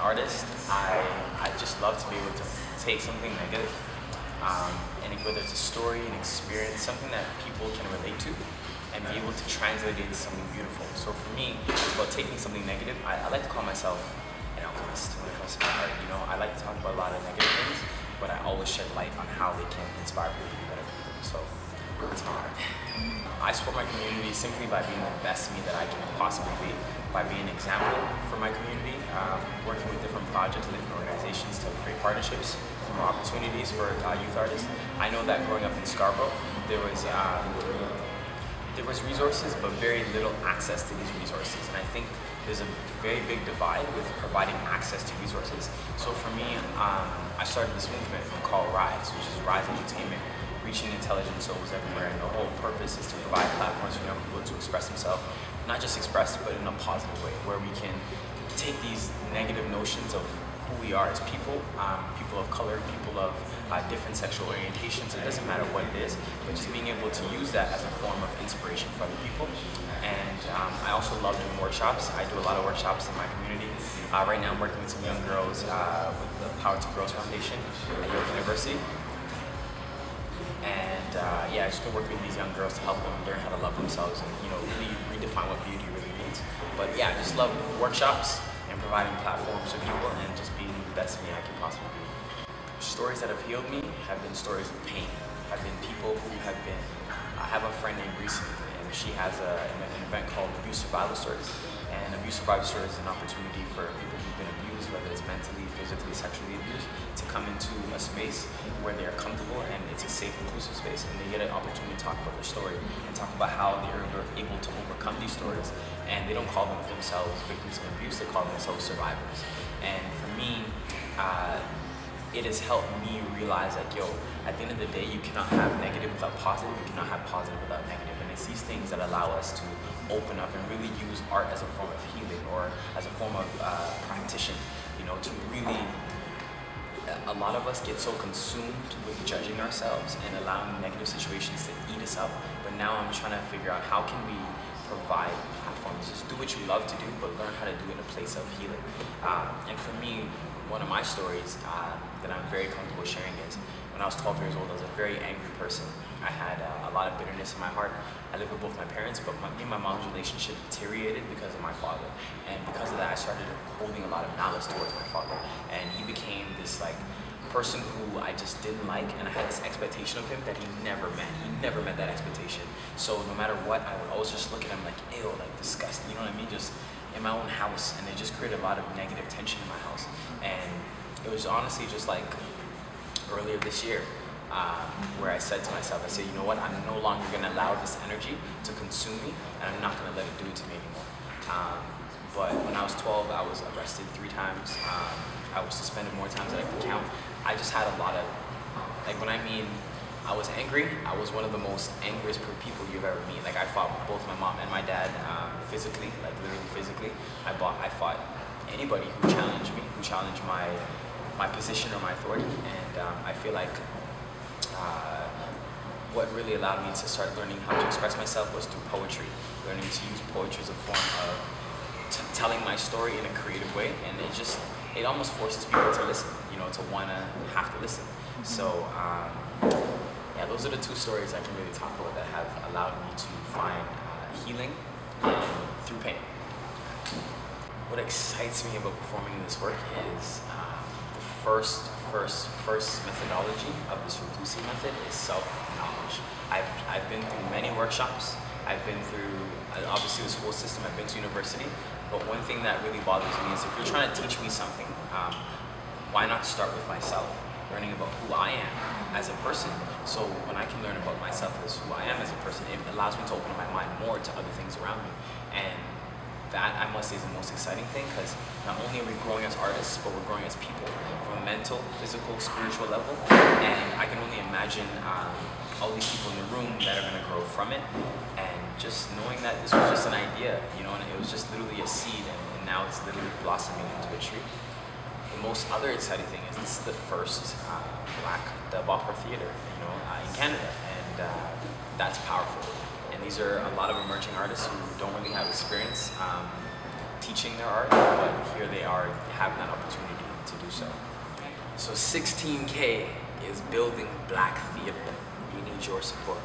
artist, I just love to be able to take something negative, and whether it's a story, an experience, something that people can relate to, and be able to translate it into something beautiful. So for me, it's about taking something negative. I like to call myself an alchemist when it comes to my art. You know, I like to talk about a lot of negative things, but I always shed light on how they can inspire people to be better people. So it's my art. I support my community simply by being the best me that I can possibly be, by being an example for my community, working with different projects and different organizations to create partnerships, more opportunities for youth artists. I know that growing up in Scarborough, there was resources, but very little access to these resources. And I think there's a very big divide with providing access to resources. So for me, I started this movement called RISE, which is Rise Entertainment, reaching intelligent souls everywhere. And the whole purpose is to provide platforms for young people to express themselves, not just express, but in a positive way, where we can take these negative notions of who we are as people, people of color, people of different sexual orientations. It doesn't matter what it is, but just being able to use that as a form of inspiration for other people. And I also love doing workshops. I do a lot of workshops in my community. Right now I'm working with some young girls with the Power to Girls Foundation at York University. And yeah, I've just been working with these young girls to help them learn how to love themselves and, you know, really redefine what beauty really means. But yeah, I just love workshops and providing platforms for people and just being the best me I can possibly be. Stories that have healed me have been stories of pain. Have been people who have been, I have a friend named Reese, and she has an event called Abuse Survival Stories. And Abuse Survival Stories is an opportunity for people who've been abused, whether it's mentally, physically, sexually abused, to come into a space where they are comfortable and it's a safe, inclusive space, and they get an opportunity to talk about their story and talk about how they are able to overcome these stories. And they don't call themselves victims of abuse, they call themselves survivors. And for me, it has helped me realize that, yo, at the end of the day, you cannot have negative without positive, you cannot have positive without negative. And it's these things that allow us to open up and really use art as a form of healing or as a form of practitioner, you know, to really, a lot of us get so consumed with judging ourselves and allowing negative situations to eat us up. But now I'm trying to figure out how can we provide platforms, just do what you love to do, but learn how to do it in a place of healing. And for me, one of my stories that I'm very comfortable sharing is when I was 12 years old, I was a very angry person. I had a lot of bitterness in my heart. I lived with both my parents, but me and my mom's relationship deteriorated because of my father. And because of that, I started holding a lot of malice towards my father. And he became this like person who I just didn't like, and I had this expectation of him that he never met. He never met that expectation. So no matter what, I would always just look at him like, ew, like disgusting, you know what I mean? Just in my own house, and it just created a lot of negative tension in my house. And it was honestly just like earlier this year, where I said to myself, I said, you know what, I'm no longer gonna allow this energy to consume me, and I'm not gonna let it do it to me anymore. But when I was 12, I was arrested 3 times. I was suspended more times than I can count. I just had a lot of, like when I mean I was angry, I was one of the most angriest people you've ever met. Like I fought both my mom and my dad physically, like literally physically. I fought anybody who challenged me, who challenged my position or my authority. And I feel like what really allowed me to start learning how to express myself was through poetry, learning to use poetry as a form of telling my story in a creative way, and it almost forces people to listen, you know, to have to listen. So yeah, those are the 2 stories I can really talk about that have allowed me to find healing through pain. What excites me about performing this work is the first methodology of this reclusive method is self-knowledge. I've been through many workshops. I've been through, obviously, the school system. I've been to university. But one thing that really bothers me is if you're trying to teach me something, why not start with myself, learning about who I am as a person. So when I can learn about myself as who I am as a person, it allows me to open my mind more to other things around me. And that, I must say, is the most exciting thing, because not only are we growing as artists, but we're growing as people from a mental, physical, spiritual level. And I can only imagine all these people in the room that are going to grow from it. And just knowing that this was just an idea, you know, and it was just literally a seed, and now it's literally blossoming into a tree. The most other exciting thing is this is the first Building.Black.Theatre, you know, in Canada, and that's powerful. And these are a lot of emerging artists who don't really have experience teaching their art, but here they are having that opportunity to do so. So 16K is Building Black Theatre. We need your support.